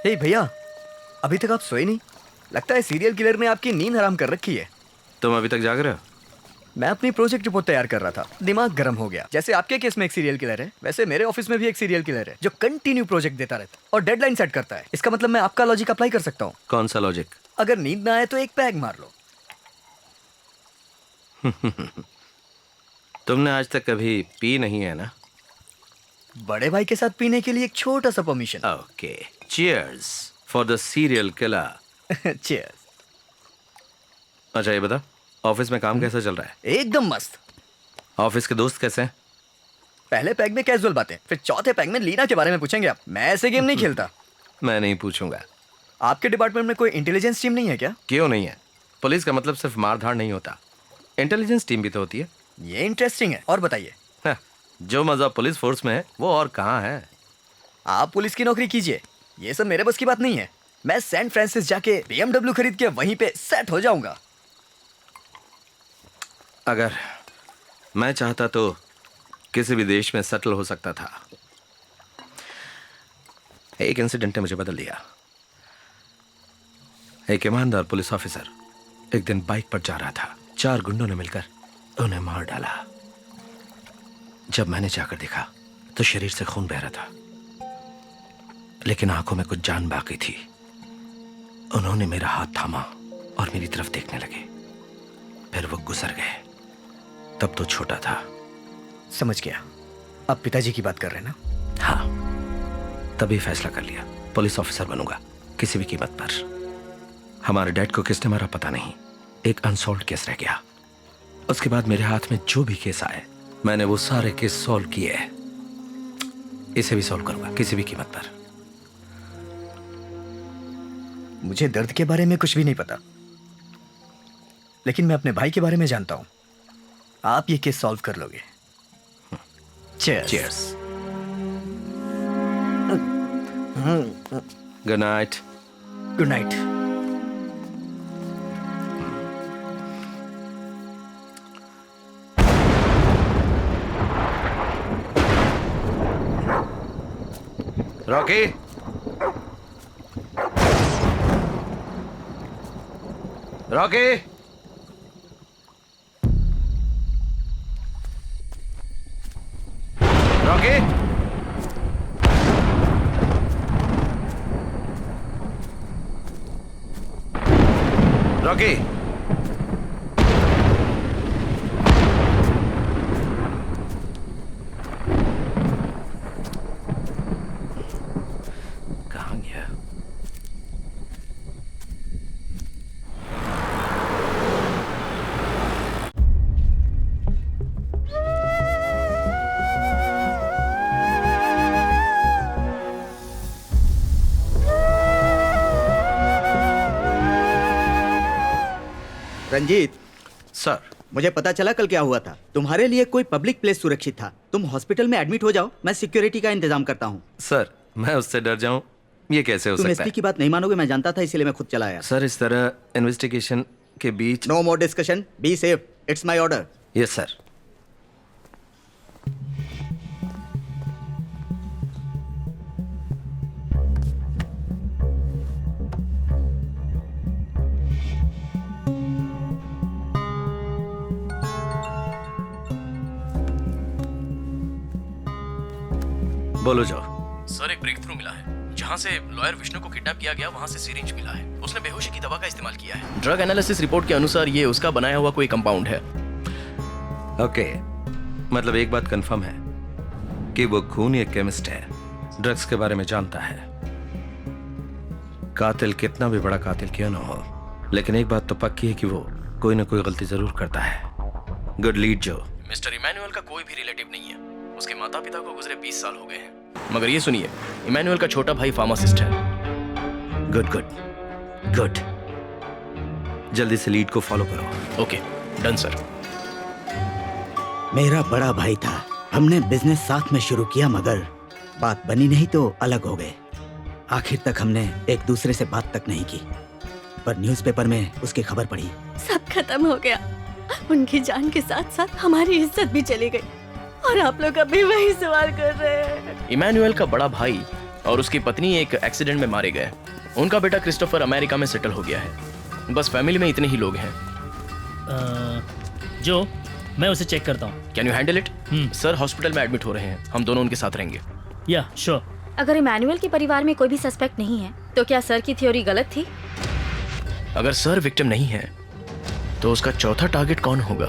हे भैया, अभी तक आप सोए नहीं? लगता है सीरियल किलर ने आपकी नींद हराम कर रखी है। तुम अभी तक जाग रहे हो? मैं अपनी प्रोजेक्ट रिपोर्ट तैयार कर रहा था, दिमाग गर्म हो गया। जैसे आपके केस में एक सीरियल किलर है, वैसे मेरे ऑफिस में भी एक सीरियल किलर है जो कंटिन्यू प्रोजेक्ट देता रहता है और डेडलाइन सेट करता है। इसका मतलब मैं आपका लॉजिक अप्लाई कर सकता हूँ। कौन सा लॉजिक? अगर नींद ना आए तो एक पैग मार लो। तुमने आज तक कभी पी नहीं है ना? बड़े भाई के साथ पीने के लिए एक छोटा सा permission. Okay, cheers for the serial killer. Cheers. अच्छा ये बता, ऑफिस में काम कैसा चल रहा है? एकदम मस्त। ऑफिस के दोस्त कैसे हैं? पहले पैग में कैजुअल बातें, फिर चौथे पैग में लीना के बारे में पूछेंगे आप। मैं ऐसे गेम नहीं खेलता। मैं नहीं पूछूंगा। आपके डिपार्टमेंट में कोई इंटेलिजेंस टीम नहीं है क्या? क्यों नहीं है? पुलिस का मतलब सिर्फ मारधाड़ नहीं होता, इंटेलिजेंस टीम भी तो होती है। ये इंटरेस्टिंग है, और बताइए। हाँ, जो मजा पुलिस फोर्स में है वो और कहाँ है? आप पुलिस की नौकरी कीजिए, ये सब मेरे बस की बात नहीं है। मैं सैन फ्रांसिस जाके BMW खरीद के वहीं पे सेट हो जाऊंगा। अगर मैं चाहता तो किसी भी देश में सेटल हो सकता था। एक इंसिडेंट ने मुझे बदल दिया। एक ईमानदार पुलिस ऑफिसर एक दिन बाइक पर जा रहा था। 4 गुंडों ने मिलकर उन्हें मार डाला। जब मैंने जाकर देखा तो शरीर से खून बह रहा था, लेकिन आंखों में कुछ जान बाकी थी। उन्होंने मेरा हाथ थामा और मेरी तरफ देखने लगे, फिर वो गुजर गए। तब तो छोटा था। समझ गया, आप पिताजी की बात कर रहे हैं ना? हाँ, तभी फैसला कर लिया, पुलिस ऑफिसर बनूंगा किसी भी कीमत पर। हमारे डैड को किसने मारा पता नहीं, एक अनसॉल्व केस रह गया। उसके बाद मेरे हाथ में जो भी केस आए मैंने वो सारे केस सॉल्व किए। इसे भी सॉल्व करूंगा किसी भी कीमत पर। मुझे दर्द के बारे में कुछ भी नहीं पता, लेकिन मैं अपने भाई के बारे में जानता हूं। आप ये केस सॉल्व कर लोगे। Cheers. Cheers. Good night. Good night. Rocky, Rocky, Rocky, Rocky. कहाँ गया? रंजीत, सर, मुझे पता चला कल क्या हुआ था। तुम्हारे लिए कोई पब्लिक प्लेस सुरक्षित था। तुम हॉस्पिटल में एडमिट हो जाओ, मैं सिक्योरिटी का इंतजाम करता हूँ। सर मैं उससे डर जाऊं, ये कैसे हो तुम सकता एसपी है? की बात नहीं मानोगे, मैं जानता था, इसीलिए मैं खुद चला आया। सर इस तरह इन्वेस्टिगेशन के बीच। No more discussion, be safe, it's my order. Yes sir. बोलो जो। सर एक ब्रेक थ्रू मिला है। जहां से लॉयर विष्णु को किडनैप किया गया वहां से सिरिंज मिला है। उसने बेहोशी की दवा का इस्तेमाल किया है। ड्रग एनालिसिस रिपोर्ट के अनुसार ये उसका बनाया हुआ कोई कंपाउंड है। ओके, मतलब एक बात कंफर्म है कि वो खूनी एक केमिस्ट है, ड्रग्स के बारे में जानता है। कातिल कितना भी बड़ा कातिल क्यों ना हो, लेकिन एक बात तो पक्की है कि वो कोई ना कोई गलती जरूर करता है। गुड लीड जो। मिस्टर इमैनुअल का कोई भी रिलेटिव नहीं है। उसके माता पिता को गुजरे 20 साल हो गए हैं। मगर ये सुनिए, इमैनुअल का छोटा भाई फार्मासिस्ट है। गुड गुड गुड, जल्दी से लीड को फॉलो करो। Okay done sir. मेरा बड़ा भाई था, हमने बिजनेस साथ में शुरू किया, मगर बात बनी नहीं तो अलग हो गए। आखिर तक हमने एक दूसरे से बात तक नहीं की, पर न्यूज़पेपर में उसकी खबर पड़ी। सब खत्म हो गया। उनकी जान के साथ साथ हमारी इज्जत भी चली गई, और आप लोग अभी वही सवाल कर रहे हैं। इमैनुअल का बड़ा भाई और उसकी पत्नी एक एक्सीडेंट में मारे गए। उनका बेटा क्रिस्टोफर अमेरिका में सेटल हो गया है। बस फैमिली में इतने ही लोग हैं। जो मैं उसे चेक करता हूँ। Can you handle it? Sir hospital में एडमिट हो रहे हैं, हम दोनों उनके साथ रहेंगे। या श्योर। अगर इमैनुअल के परिवार में कोई भी सस्पेक्ट नहीं है तो क्या सर की थ्योरी गलत थी? अगर सर विक्टिम नहीं है तो उसका चौथा टारगेट कौन होगा?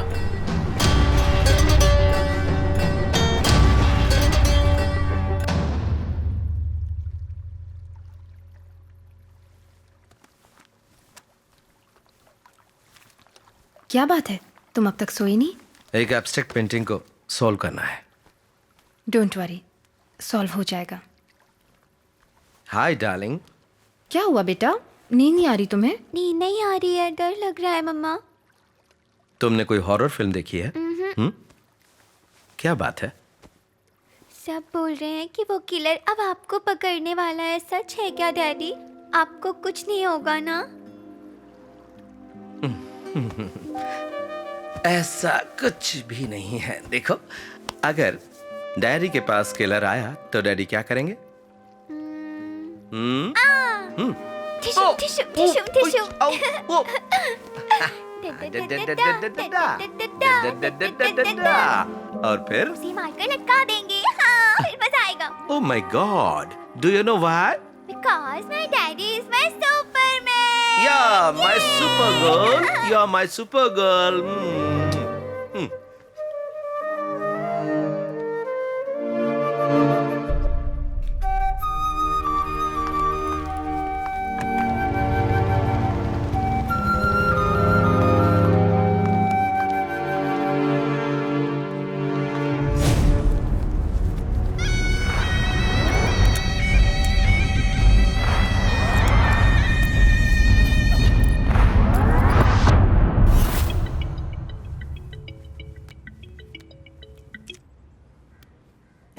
क्या बात है, तुम अब तक सोई नहीं? एक एब्स्ट्रैक्ट पेंटिंग को सॉल्व करना है। डोंट वरी, सॉल्व हो जाएगा। Hi darling. क्या हुआ बेटा, नींद नहीं आ रही तुम्हें? नींद नहीं आ रही है, डर लग रहा है मम्मा। तुमने कोई हॉरर फिल्म देखी है? क्या बात है? सब बोल रहे हैं कि वो किलर अब आपको पकड़ने वाला है। सच है क्या डैडी? आपको कुछ नहीं होगा ना? ऐसा कुछ भी नहीं है। देखो, अगर डैडी के पास किलर आया तो डैडी क्या करेंगे? Tissue tissue tissue tissue. और फिर उसी मारकर लटका देंगे। हाँ, फिर मजा आएगा। Oh my God, do you know why? Because my daddy is my Superman. Yeah, my super girl. You're my super girl.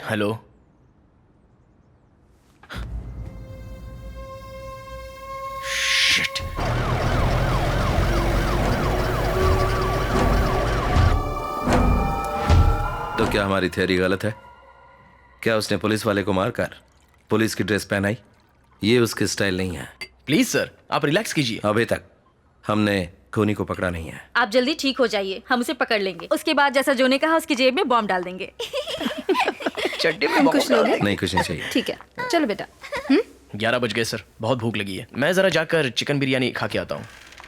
Hello, shit. तो क्या हमारी थ्योरी गलत है? क्या उसने पुलिस वाले को मारकर पुलिस की ड्रेस पहनाई? ये उसकी स्टाइल नहीं है। प्लीज सर, आप रिलैक्स कीजिए। अभी तक हमने खूनी को पकड़ा नहीं है। आप जल्दी ठीक हो जाइए, हम उसे पकड़ लेंगे। उसके बाद जैसा जो ने कहा उसकी जेब में बॉम्ब डाल देंगे। चड्डी में कुछ लोगे? नहीं, कुछ नहीं चाहिए। ठीक है, चलो बेटा। 11 बज गए सर, बहुत भूख लगी है। मैं जरा जाकर चिकन बिरयानी खा के आता हूँ।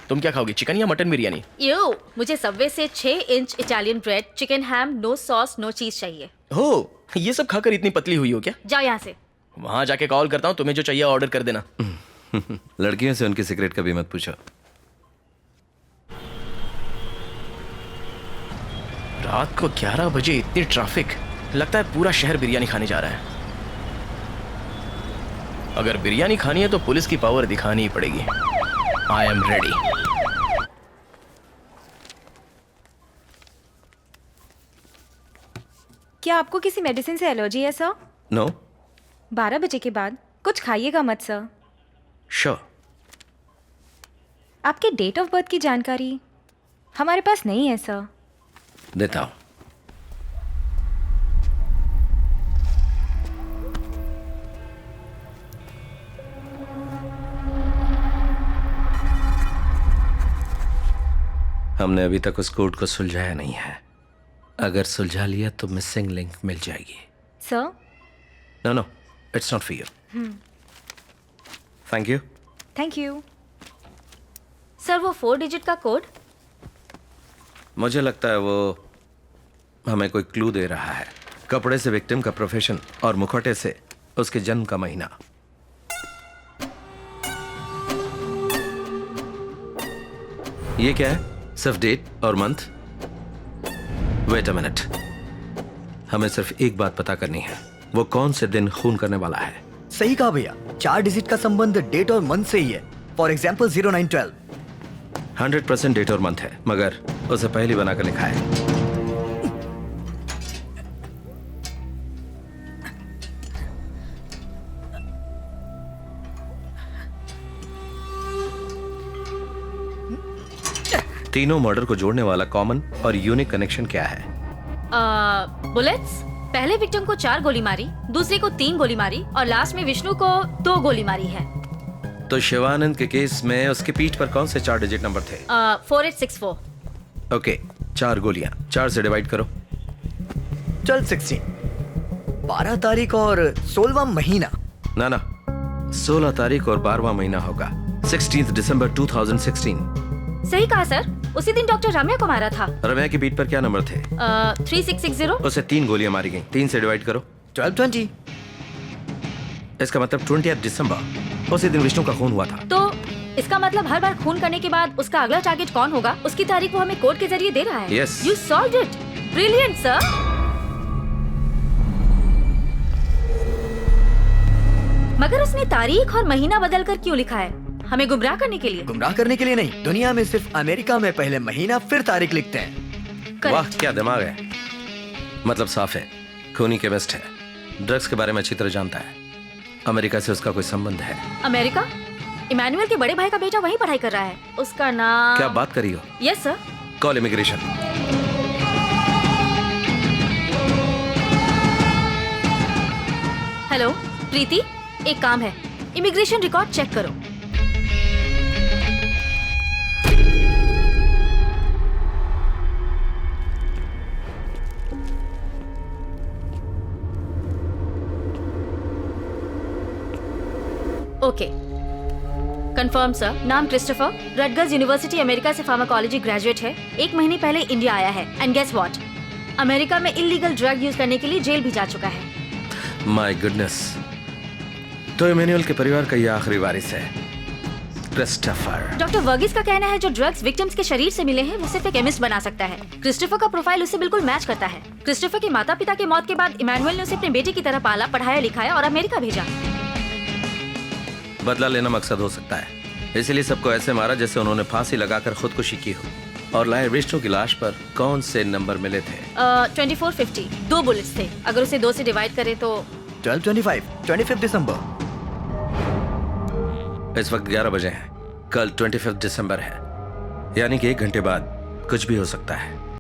तुम क्या खाओगी, चिकन या मटन बिरयानी? यो, मुझे सबवे से 6 इंच इटालियन ब्रेड, चिकन हैम, नो सॉस नो चीज चाहिए। हो, ये सब खाकर इतनी पतली हुई हो क्या? जाओ यहाँ से। वहां जाके कॉल करता हूँ, तुम्हें जो चाहिए ऑर्डर कर देना। लड़कियों से उनकी सीक्रेट कभी मत पूछो। रात को 11 बजे इतनी ट्रैफिक, लगता है पूरा शहर बिरयानी खाने जा रहा है। अगर बिरयानी खानी है तो पुलिस की पावर दिखानी ही पड़ेगी। I am ready. क्या आपको किसी मेडिसिन से एलर्जी है सर? नो। 12 बजे के बाद कुछ खाइएगा मत सर। श्योर। आपके डेट ऑफ बर्थ की जानकारी हमारे पास नहीं है सर। देता हूं। हमने अभी तक उस कोड को सुलझाया नहीं है। अगर सुलझा लिया तो मिसिंग लिंक मिल जाएगी। Sir? No no, it's not for you. Thank you. Thank you. Sir वो 4 डिजिट का कोड? मुझे लगता है वो हमें कोई क्लू दे रहा है। कपड़े से विक्टिम का प्रोफेशन और मुखौटे से उसके जन्म का महीना। ये क्या है? सिर्फ डेट और मंथ? वेट अ मिनट, हमें सिर्फ एक बात पता करनी है, वो कौन से दिन खून करने वाला है। सही कहा भैया, 4 डिजिट का संबंध डेट और मंथ से ही है। For example 0912। 100% डेट और मंथ है, मगर उसे पहली बनाकर लिखा है। तीनों मर्डर को जोड़ने वाला कॉमन और यूनिक कनेक्शन क्या है? बुलेट्स? पहले विक्टिम को 4 गोली मारी, दूसरे को 3 गोली मारी और लास्ट में विष्णु को 2 गोली मारी है। तो शिवानंद के केस में उसकी पीठ पर कौन से 4 डिजिट नंबर थे? 4864। ओके, 4 गोलियां 4 से डिवाइड करो। चल 16, 12 तारीख और 16वां महीना। ना 16 तारीख और 12वां महीना होगा। 16 दिसंबर 2016। सही कहा सर, उसी दिन डॉक्टर रम्या को मारा था। रम्या की पीठ पर क्या नंबर थे? 3660। उसे 3 गोलियां मारी गई। 3 से डिवाइड करो। 1220। इसका मतलब 20 दिसंबर, उसी दिन विष्णु का खून हुआ था। तो इसका मतलब हर बार खून करने के बाद उसका अगला टारगेट कौन होगा, उसकी तारीख वो हमें कोड के जरिए दे रहा है। Yes. You solved it. Brilliant sir. मगर उसने तारीख और महीना बदल कर क्यों लिखा है? हमें गुमराह करने के लिए? गुमराह करने के लिए नहीं, दुनिया में सिर्फ अमेरिका में पहले महीना फिर तारीख लिखते हैं। वाह, क्या दिमाग है। मतलब साफ है, खूनी केमिस्ट है, ड्रग्स के बारे में अच्छी तरह जानता है। अमेरिका से उसका कोई संबंध है? अमेरिका? इमैनुअल के बड़े भाई का बेटा वहीं पढ़ाई कर रहा है। उसका नाम? क्या बात करी हो? Yes sir. Call immigration. Hello Preeti, एक काम है, इमिग्रेशन रिकॉर्ड चेक करो। Okay, confirm sir. नाम क्रिस्टोफर, रटगर्स यूनिवर्सिटी अमेरिका से फार्माकोलॉजी ग्रेजुएट है। 1 महीने पहले इंडिया आया है। एंड गेस व्हाट, अमेरिका में इलीगल ड्रग यूज करने के लिए जेल भी जा चुका है। माय गुडनेस, तो इमैनुअल के परिवार का ये आखिरी वारिस है, क्रिस्टोफर। डॉक्टर वर्गीस का कहना है जो ड्रग्स विक्टिम्स के शरीर से मिले हैं वो सिर्फ एक केमिस्ट बना सकता है। क्रिस्टोफर का प्रोफाइल उससे बिल्कुल मैच करता है। क्रिस्टोफर के माता पिता के मौत के बाद इमैनुअल ने उसे अपने बेटे की तरह पाला, पढ़ाया, लिखाया और अमेरिका भेजा। बदला लेना मकसद हो सकता है, इसीलिए सबको ऐसे मारा जैसे उन्होंने फांसी लगाकर खुदकुशी की हो। और लायर विष्णु की लाश पर कौन से नंबर मिले थे? 2450। 2 बुलेट्स थे। अगर उसे 2 से डिवाइड करें तो 1225, 25 दिसंबर। इस वक्त 11 बजे हैं। कल 25 दिसंबर है, यानी कि 1 घंटे बाद कुछ भी हो सकता है।